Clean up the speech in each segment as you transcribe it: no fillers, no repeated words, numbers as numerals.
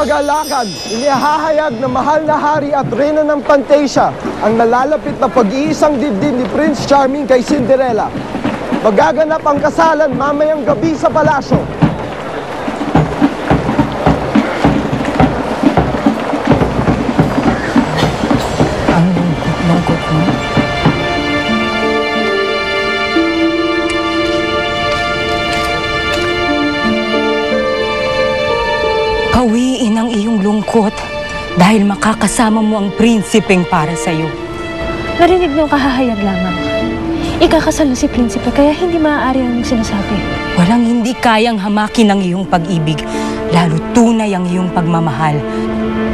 kagalakan, inihahayag na mahal na hari at reyna ng Pantasia ang nalalapit na pag-iisang dibdib ni Prince Charming kay Cinderella. Magaganap ang kasalan mamayang gabi sa palasyo. Ang lungkot mo. Pawiin ang iyong lungkot dahil makakasama mo ang prinsipeng para sa'yo. Narinig niyo kahahayag lamang. Ikakasal na si prinsipe kaya hindi maaari ang sinasabi. Walang hindi kayang hamakin ang iyong pag-ibig, lalo tunay ang iyong pagmamahal.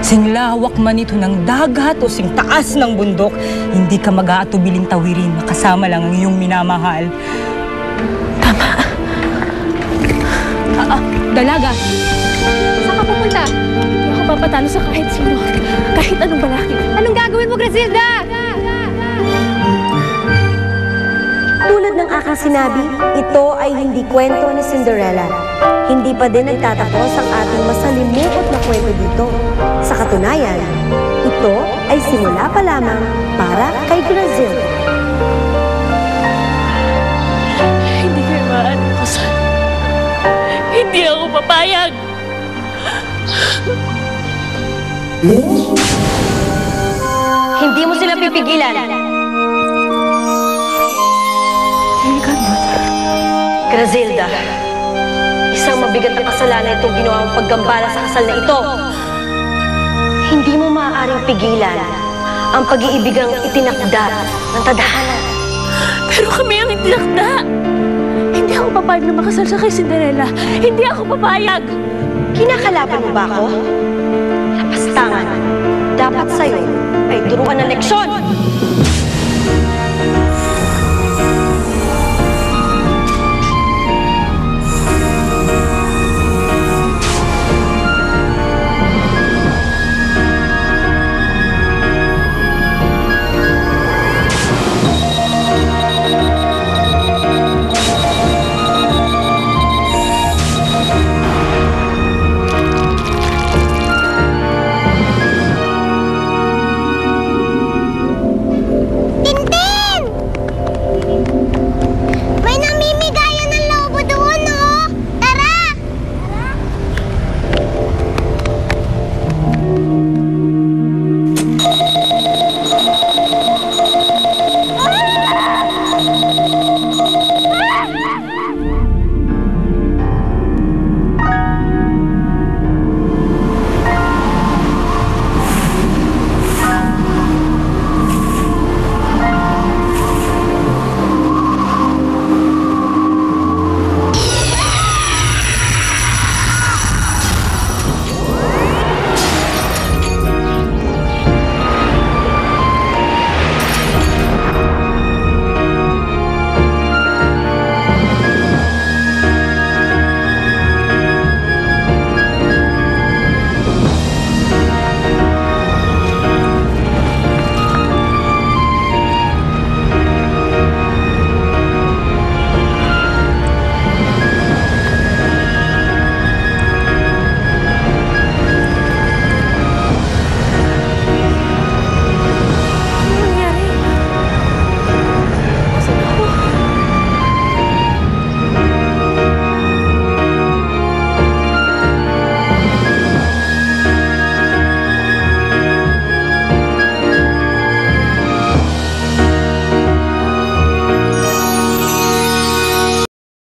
Singlawak man ito ng dagat o sing taas ng bundok, hindi ka mag-aatubiling tawirin, makasama lang ang iyong minamahal. Tama. Dalaga! Saan ka pupunta? Hindi ako papatalo sa kahit sino. Kahit anong balakid. Anong gagawin mo, Grasilda? Tulad ng aking sinabi, ito ay hindi kwento ni Cinderella. Hindi pa din nagtatapos ang ating masalimuot na kwento dito. Sa katunayan, ito ay simula pa lamang para kay Grasilda. Hindi kayo maaaring kasal. Hindi ako papayag. Hindi mo sila pipigilan. Grasilda, isang mabigat na kasalanan itong ginawa mong paggambala sa kasal na ito. Hindi mo maaaring pigilan ang pag-iibigang itinakda ng tadhana. Pero kami ang itinakda. Hindi ako papayag na makasal sa kay Cinderella. Hindi ako papayag. Kinakalaban mo ba ako? Lapastangan. Dapat sa'yo ay turuan ng leksyon.